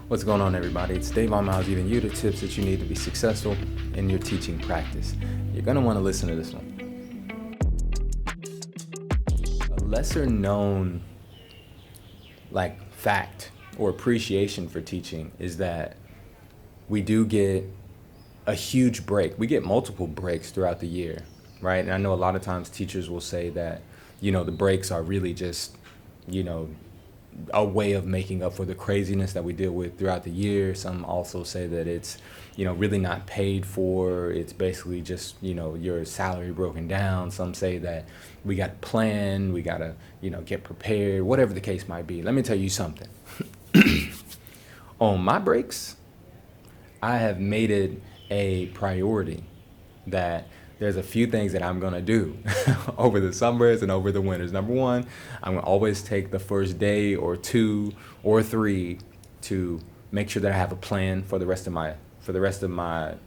What's going on, everybody? It's Dave on Miles, giving you the tips that you need to be successful in your teaching practice. You're going to want to listen to this one. A lesser known fact or appreciation for teaching is that we do get a huge break. We get multiple breaks throughout the year, right? And I know a lot of times teachers will say that, the breaks are really just, a way of making up for the craziness that we deal with throughout the year. Some also say that it's, really not paid for. It's basically just, your salary broken down. Some say that we got to plan, we got to, get prepared, whatever the case might be. Let me tell you something. On my breaks, I have made it a priority that there's a few things that I'm gonna do over the summers and over the winters. Number one, I'm gonna always take the first day or two or three to make sure that I have a plan for the rest of my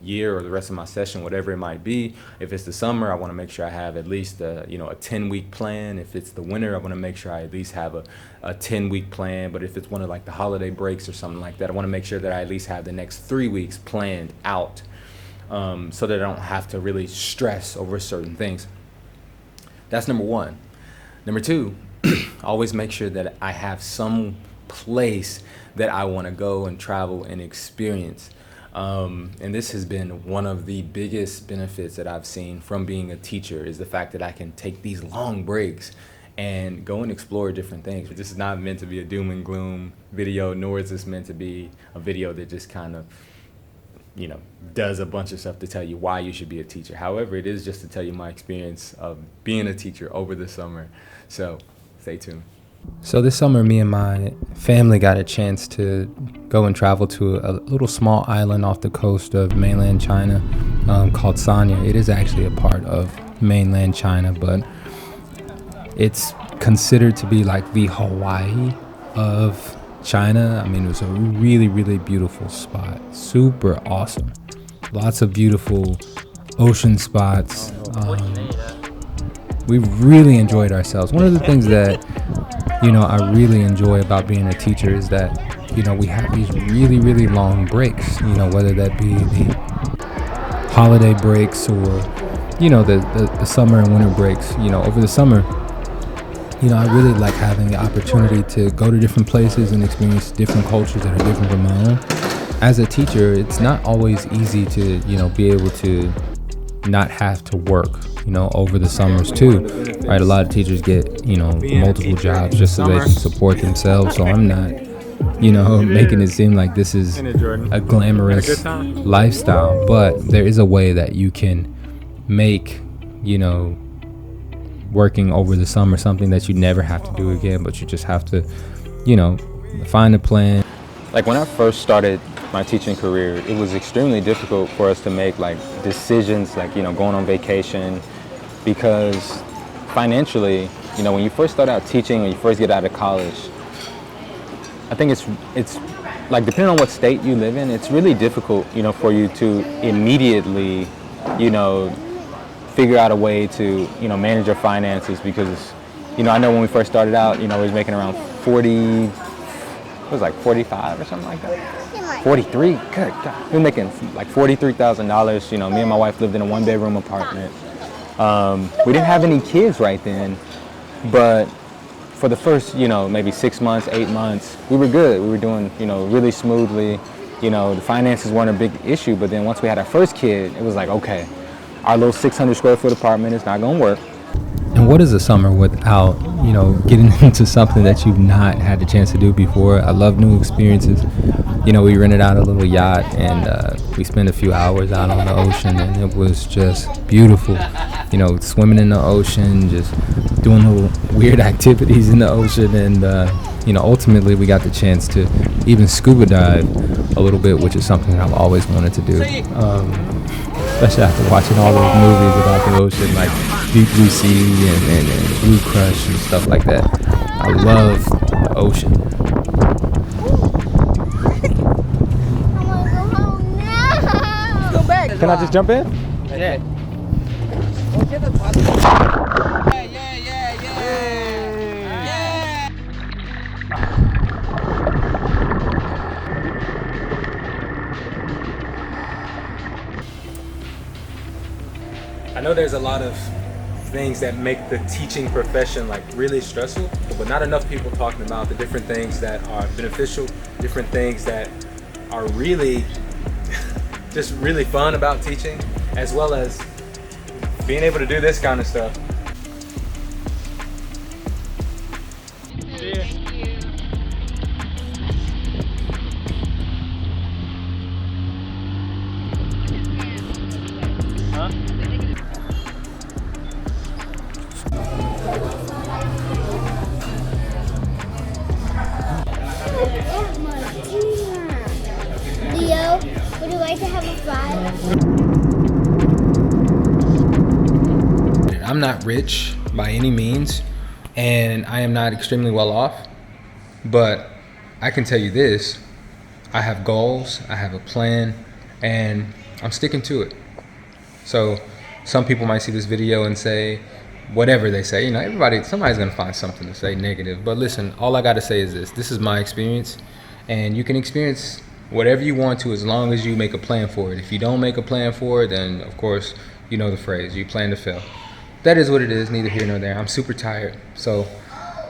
year or the rest of my session, whatever it might be. If it's the summer, I want to make sure I have at least a 10-week plan. If it's the winter, I want to make sure I at least have a 10-week plan. But if it's one of the holiday breaks or something like that, I want to make sure that I at least have the next 3 weeks planned out, so that I don't have to really stress over certain things. That's number one. Number two, always make sure that I have some place that I want to go and travel and experience. And this has been one of the biggest benefits that I've seen from being a teacher, is the fact that I can take these long breaks and go and explore different things. This is not meant to be a doom and gloom video, nor is this meant to be a video that just kind of, does a bunch of stuff to tell you why you should be a teacher. However, it is just to tell you my experience of being a teacher over the summer. So stay tuned. So this summer, me and my family got a chance to go and travel to a little small island off the coast of mainland China, called Sanya. It is actually a part of mainland China, but it's considered to be like the Hawaii of China. I mean, it was a really, really beautiful spot. Super awesome. Lots of beautiful ocean spots. We really enjoyed ourselves. One of the things that I really enjoy about being a teacher is that, we have these really, really long breaks, whether that be the holiday breaks or, the summer and winter breaks. Over the summer, I really like having the opportunity to go to different places and experience different cultures that are different from my own. As a teacher, it's not always easy to, be able to not have to work, over the summers too, right? A lot of teachers get, multiple jobs just so they can support themselves. So I'm not, making it seem like this is a glamorous lifestyle, but there is a way that you can make, working over the summer something that you never have to do again, but you just have to, find a plan. Like when I first started my teaching career, it was extremely difficult for us to make decisions going on vacation, because financially, when you first start out teaching, when you first get out of college, I think it's depending on what state you live in, it's really difficult, for you to immediately, figure out a way to, manage your finances, because, I know when we first started out, we was making around 45 or something like that. 43, good God. We were making $43,000. Me and my wife lived in a 1-bedroom apartment. We didn't have any kids right then, but for the first, maybe 6 months, 8 months, we were good. We were doing, really smoothly. The finances weren't a big issue, but then once we had our first kid, it was like, okay, our little 600 square foot apartment is not gonna work. And what is a summer without, getting into something that you've not had the chance to do before? I love new experiences. We rented out a little yacht and we spent a few hours out on the ocean, and it was just beautiful. Swimming in the ocean, just doing little weird activities in the ocean, and ultimately we got the chance to even scuba dive a little bit, which is something that I've always wanted to do. Especially after watching all those movies about the ocean, like Deep Blue Sea and Blue Crush and stuff like that. I love the ocean. Go back. Can I just jump in? Yeah. know there's a lot of things that make the teaching profession like really stressful, but not enough people talking about the different things that are beneficial, different things that are really just really fun about teaching, as well as being able to do this kind of stuff. Leo, would you like to have a fry? I'm not rich by any means, and I am not extremely well off, but I can tell you this: I have goals, I have a plan, and I'm sticking to it. So some people might see this video and say whatever they say. You know, somebody's gonna find something to say negative. But listen, all I gotta say is this: this is my experience, and you can experience whatever you want to as long as you make a plan for it. If you don't make a plan for it, then of course you know the phrase: you plan to fail. That is what it is, neither here nor there. I'm super tired, so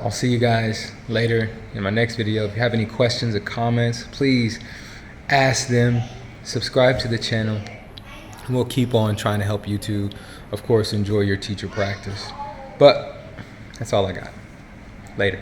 I'll see you guys later in my next video. If you have any questions or comments, please ask them. Subscribe to the channel, and we'll keep on trying to help you to, of course, enjoy your teacher practice. But that's all I got. Later.